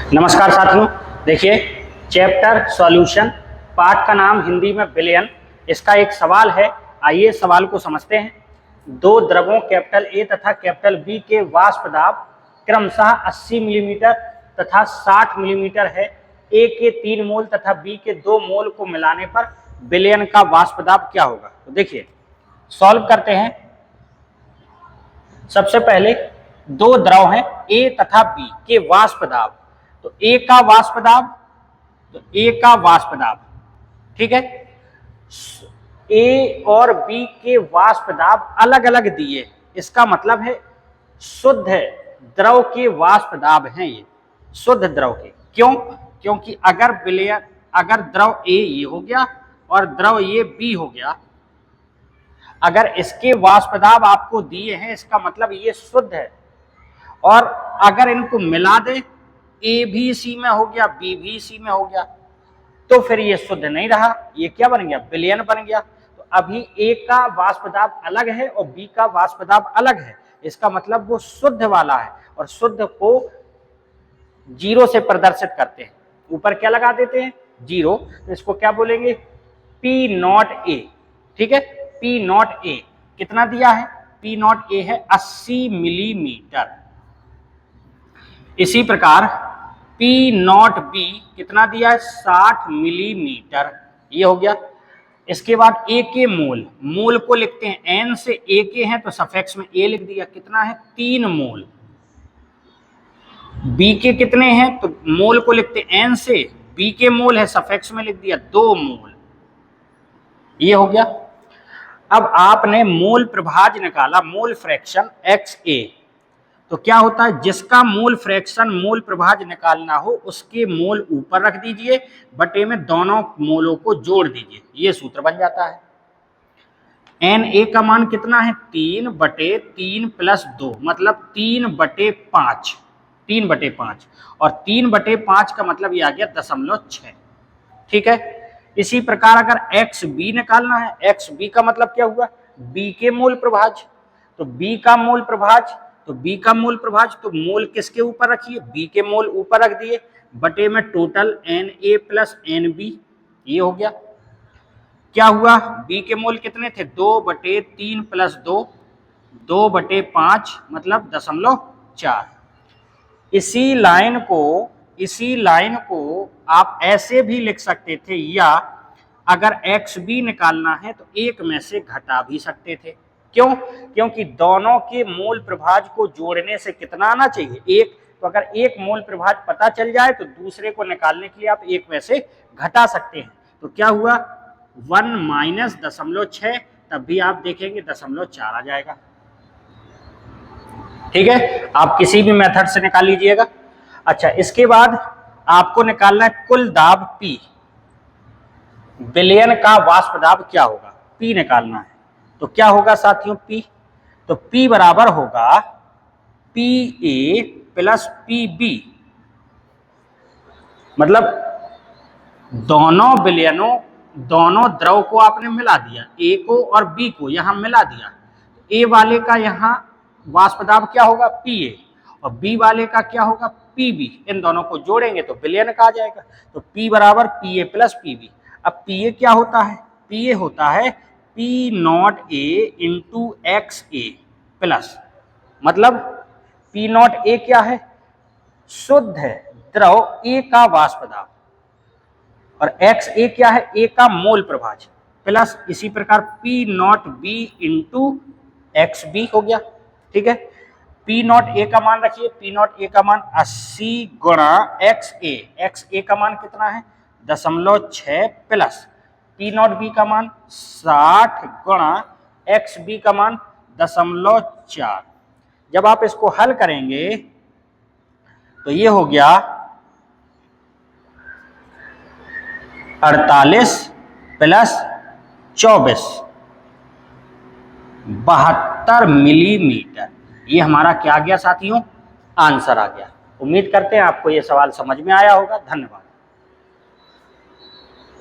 नमस्कार साथियों, देखिए चैप्टर सॉल्यूशन पाठ का नाम हिंदी में बिलियन। इसका एक सवाल है, आइए सवाल को समझते हैं। दो द्रवों कैपिटल ए तथा कैपिटल बी के वाष्प दाब क्रमशः 80 मिलीमीटर तथा 60 मिलीमीटर है। ए के 3 मोल तथा बी के 2 मोल को मिलाने पर बिलियन का वाष्प दाब क्या होगा। तो देखिए सॉल्व करते हैं। सबसे पहले दो द्रव हैं ए तथा बी के वाष्प दाब, तो ए का वाष्प दाब, ठीक है। ए और बी के वाष्प दाब अलग अलग दिए, इसका मतलब है शुद्ध द्रव के वाष्प दाब हैं ये, शुद्ध द्रव के। क्यों? क्योंकि अगर द्रव ए ये हो गया और द्रव ये बी हो गया, अगर इसके वाष्प दाब आपको दिए हैं इसका मतलब ये शुद्ध है। और अगर इनको मिला दे, ए भी इसी में हो गया बी भी इसी में हो गया, तो फिर ये शुद्ध नहीं रहा, ये क्या बन गया, बिलियन बन गया। तो अभी ए का वाष्प दाब अलग है और बी का वाष्प दाब अलग है, इसका मतलब वो शुद्ध वाला है और शुद्ध को 0 से प्रदर्शित करते हैं। ऊपर क्या लगा देते हैं, 0, तो इसको क्या बोलेंगे, पी नॉट ए, ठीक है। पी नॉट ए कितना दिया है, पी नॉट ए है 80 मिलीमीटर। इसी प्रकार पी नॉट बी कितना दिया है, 60 मिलीमीटर, ये हो गया। इसके बाद ए के मोल को लिखते हैं, एन से ए के हैं तो सफिक्स में ए लिख दिया, कितना है 3 मोल। बी के कितने हैं, तो मोल को लिखते हैं एन से, बी के मोल है सफिक्स में लिख दिया 2 मोल, ये हो गया। अब आपने मोल प्रभाज निकाला, मोल फ्रैक्शन एक्स ए, तो क्या होता है, जिसका मोल फ्रैक्शन मोल प्रभाज निकालना हो उसके मोल ऊपर रख दीजिए, बटे में दोनों मोलों को जोड़ दीजिए, ये सूत्र बन जाता है। एन ए का मान कितना है, 3/3 + 2 मतलब 3/5, 3/5, और 3/5 का मतलब ये आ गया 0.6, ठीक है। इसी प्रकार अगर एक्स बी निकालना है, एक्स बी का मतलब क्या हुआ, बी के मोल प्रभाज, तो बी का मोल प्रभाज, तो मोल किसके ऊपर रखिए, बी के मोल ऊपर रख दिए, बटे में total N A plus N B, ये हो गया। क्या हुआ, बी के मोल कितने थे, 2/3 + 2, 2/5 मतलब 0.4। इसी लाइन को आप ऐसे भी लिख सकते थे, या अगर एक्स बी निकालना है तो एक में से घटा भी सकते थे। क्यों? क्योंकि दोनों के मोल प्रभाज को जोड़ने से कितना आना चाहिए, 1, तो अगर एक मोल प्रभाज पता चल जाए तो दूसरे को निकालने के लिए आप एक में से घटा सकते हैं। तो क्या हुआ, 1 - 0.6, तब भी आप देखेंगे 0.4 आ जाएगा, ठीक है। आप किसी भी मेथड से निकाल लीजिएगा। अच्छा, इसके बाद आपको निकालना है कुल दाब P, बिलियन का वाष्प दाब क्या होगा, P निकालना है। तो क्या होगा साथियों P, तो P बराबर होगा PA + PB, मतलब दोनों द्रव को आपने मिला दिया, A को और B को यहां मिला दिया, A वाले का यहां वाष्प दाब क्या होगा PA, और B वाले का क्या होगा PB, इन दोनों को जोड़ेंगे तो बिलियन का आ जाएगा। तो P बराबर PA + PB। अब PA क्या होता है, PA होता है P not A × XA plus, मतलब P नॉट A क्या है, शुद्ध है द्रव A का वाष्प दाब, और XA क्या है, A का मोल प्रभाज, प्लस इसी प्रकार P नॉट B × XB हो गया, ठीक है। P नॉट A का मान रखिए, P नॉट A का मान 80 × XA, XA का मान कितना है 0.6, प्लस P नॉट B का मान 60 × XB का मान 0.4। जब आप इसको हल करेंगे तो ये हो गया 48 + 24, 72 मिलीमीटर। ये हमारा क्या आ गया साथियों, आंसर आ गया। उम्मीद करते हैं आपको ये सवाल समझ में आया होगा। धन्यवाद।